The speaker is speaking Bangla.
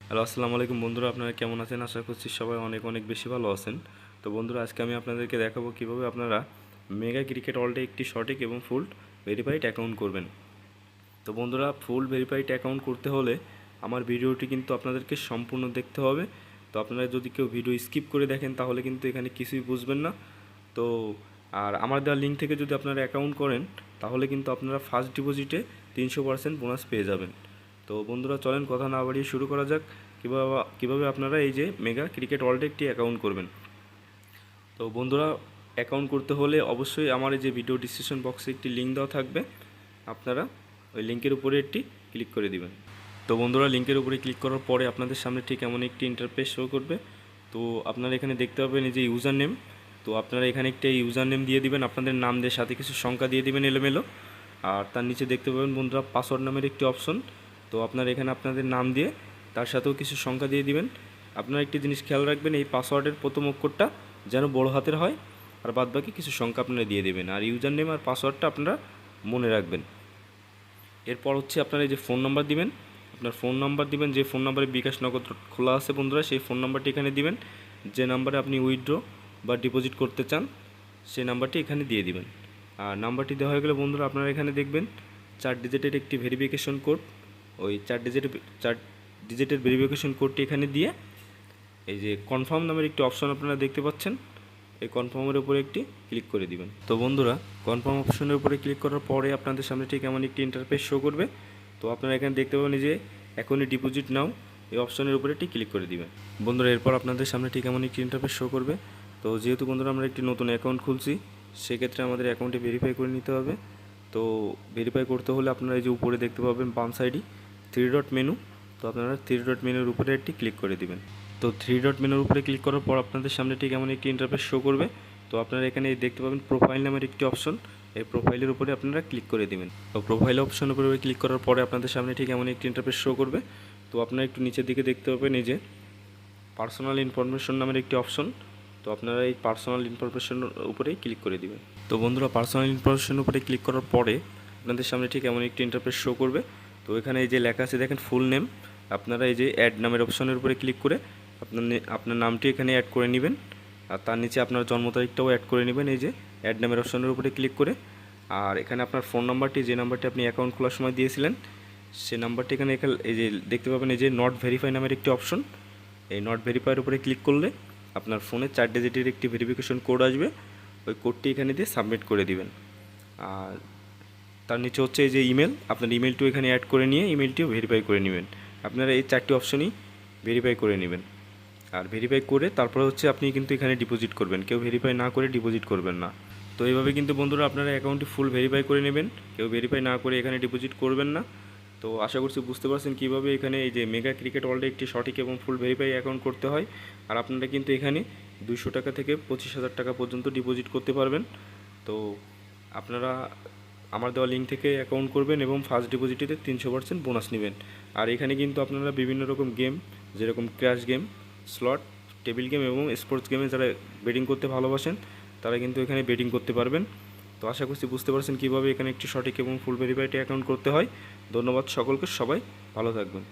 হ্যালো, আসসালামু আলাইকুম বন্ধুরা। আপনারা কেমন আছেন? আশা করছি সবাই অনেক অনেক বেশি ভালো আছেন। তো বন্ধুরা, আজকে আমি আপনাদেরকে দেখাবো কীভাবে আপনারা মেগা ক্রিকেট ওয়ার্ল্ডে একটি সঠিক এবং ফুল ভেরিফাইড অ্যাকাউন্ট করবেন। তো বন্ধুরা, ফুল ভেরিফাইড অ্যাকাউন্ট করতে হলে আমার ভিডিওটি কিন্তু আপনাদেরকে সম্পূর্ণ দেখতে হবে। তো আপনারা যদি কেউ ভিডিও স্কিপ করে দেখেন তাহলে কিন্তু এখানে কিছুই বুঝবেন না। তো আর আমার দেওয়া লিঙ্ক থেকে যদি আপনারা অ্যাকাউন্ট করেন তাহলে কিন্তু আপনারা ফার্স্ট ডিপোজিটে 300% বোনাস পেয়ে যাবেন। তো বন্ধুরা, চলেন কথা না বাড়িয়ে শুরু করা যাক কীভাবে আপনারা এই যে মেগা ক্রিকেট ওয়ার্ল্ডে একটি অ্যাকাউন্ট করবেন। তো বন্ধুরা, অ্যাকাউন্ট করতে হলে অবশ্যই আমার এই যে ভিডিও ডিসক্রিপশন বক্সে একটি লিঙ্ক দেওয়া থাকবে, আপনারা ওই লিঙ্কের উপরে একটি ক্লিক করে দিবেন। তো বন্ধুরা, লিঙ্কের উপরে ক্লিক করার পরে আপনাদের সামনে ঠিক এমন একটি ইন্টারফেস শো করবে। তো আপনারা এখানে দেখতে পাবেন এই যে ইউজার নেম। তো আপনারা এখানে একটা ইউজার নেম দিয়ে দিবেন, আপনাদের নাম দিয়ে সাথে কিছু সংখ্যা দিয়ে দিবেন এলোমেলো। আর তার নিচে দেখতে পাবেন বন্ধুরা পাসওয়ার্ড নামের একটি অপশন। তো আপনারা এখানে আপনাদের নাম দিয়ে তার সাথেও কিছু সংখ্যা দিয়ে দিবেন। আপনারা একটি জিনিস খেয়াল রাখবেন, এই পাসওয়ার্ডের প্রথম অক্ষরটা যেন বড় হাতের হয়, আর বাদবাকি কিছু সংখ্যা আপনারা দিয়ে দেবেন। আর ইউজার নেম আর পাসওয়ার্ডটা আপনারা মনে রাখবেন। এরপর হচ্ছে আপনারা এই যে ফোন নাম্বার দিবেন, আপনার ফোন নাম্বার দিবেন, যে ফোন নাম্বারে বিকাশ নগদ খোলা আছে বন্ধুরা সেই ফোন নাম্বারটি এখানে দিবেন। যে নাম্বারে আপনি উইথড্র বা ডিপোজিট করতে চান সেই নাম্বারটি এখানে দিয়ে দিবেন। আর নাম্বারটি দেওয়া হয়ে গেলে বন্ধুরা, আপনারা এখানে দেখবেন 4 ডিজিটের একটি ভেরিফিকেশন কোড। ওই 4 ডিজিটের ভেরিফিকেশন কোডটি এখানে দিয়ে এই যে কনফার্ম নামের একটি অপশন আপনারা দেখতে পাচ্ছেন, এই কনফার্মের উপরে একটি ক্লিক করে দিবেন। তো বন্ধুরা, কনফার্ম অপশনের উপরে ক্লিক করার পরে আপনাদের সামনে ঠিক এমন একটি ইন্টারফেস শো করবে। তো আপনারা এখানে দেখতে পাবেন যে এখনই ডিপোজিট নাও, এই অপশনের উপরে একটি ক্লিক করে দিবেন। বন্ধুরা, এরপর আপনাদের সামনে ঠিক এমন একটি ইন্টারফেস শো করবে। তো যেহেতু বন্ধুরা আমরা একটি নতুন অ্যাকাউন্ট খুলছি, সেক্ষেত্রে আমাদের অ্যাকাউন্টে ভেরিফাই করে নিতে হবে। তো ভেরিফাই করতে হলে আপনারা এই যে উপরে দেখতে পাবেন বাম সাইডে 3 ডট মেনু। তো আপনারা 3 ডট মেনুর উপরে একটি ক্লিক করে দিবেন। তো 3 ডট মেনুর উপরে ক্লিক করার পর আপনাদের সামনে ঠিক এমন একটি ইন্টারফেস শো করবে। তো আপনারা এখানে দেখতে পাবেন প্রোফাইল নামের একটি অপশন, এই প্রোফাইলের উপরে আপনারা ক্লিক করে দিবেন। তো প্রোফাইল অপশনের উপরে ক্লিক করার পরে আপনাদের সামনে ঠিক এমন একটি ইন্টারফেস শো করবে। তো আপনারা একটু নিচের দিকে দেখতে পাবেন এই যে পার্সোনাল ইনফরমেশন নামের একটি অপশন। তো আপনারা এই পার্সোনাল ইনফরমেশনের উপরেই ক্লিক করে দিবেন। তো বন্ধুরা, পার্সোনাল ইনফরমেশনের উপরে ক্লিক করার পরে আপনাদের সামনে ঠিক এমন একটি ইন্টারফেস শো করবে। তো এখানে এই যে লেখা আছে দেখেন ফুল নেম, আপনারা এই যে অ্যাড নামের অপশনের উপরে ক্লিক করে আপনার নামটি এখানে অ্যাড করে নেবেন। আর তার নিচে আপনার জন্ম তারিখটাও অ্যাড করে নেবেন এই যে অ্যাড নামের অপশনের উপরে ক্লিক করে। আর এখানে আপনার ফোন নাম্বারটি, যে নাম্বারটি আপনি অ্যাকাউন্ট খোলার সময় দিয়েছিলেন, সেই নাম্বারটি এখানে এই যে দেখতে পাবেন এই যে নট ভেরিফাই নামের একটি অপশন। এই নট ভেরিফাইয়ের উপরে ক্লিক করলে আপনার ফোনে 4 ডিজিটের একটি ভেরিফিকেশন কোড আসবে, ওই কোডটি এখানে দিয়ে সাবমিট করে দিবেন। আর তার নিচে হচ্ছে এই যে ইমেল, আপনার ইমেলটিও এখানে অ্যাড করে নিয়ে ইমেলটিও ভেরিফাই করে নেবেন। আপনারা এই 4টি অপশনই ভেরিফাই করে নেবেন। আর ভেরিফাই করে তারপরে হচ্ছে আপনি কিন্তু এখানে ডিপোজিট করবেন, কেউ ভেরিফাই না করে ডিপোজিট করবেন না। তো এইভাবে কিন্তু বন্ধুরা আপনারা অ্যাকাউন্টটি ফুল ভেরিফাই করে নেবেন, কেউ ভেরিফাই না করে এখানে ডিপোজিট করবেন না। তো আশা করছি বুঝতে পারছেন কীভাবে এখানে এই যে মেগা ক্রিকেট ওয়ার্ল্ডে একটি সঠিক এবং ফুল ভেরিফাই অ্যাকাউন্ট করতে হয়। আর আপনারা কিন্তু এখানে 200 টাকা থেকে 25,000 টাকা পর্যন্ত ডিপোজিট করতে পারবেন। তো আপনারা আমার দেওয়া লিঙ্ক থেকে অ্যাকাউন্ট করবেন এবং ফার্স্ট ডিপোজিটেতে 300% বোনাস নেবেন। আর এখানে কিন্তু আপনারা বিভিন্ন রকম গেম, যেরকম crash game, slot, table game এবং স্পোর্টস গেমে যারা বেটিং করতে ভালোবাসেন তারা কিন্তু এখানে বেটিং করতে পারবেন। তো আশা করছি বুঝতে পারছেন কীভাবে এখানে একটি সঠিক এবং ফুল ভেরিফাইড অ্যাকাউন্ট করতে হয়। ধন্যবাদ সকলকে, সবাই ভালো থাকবেন।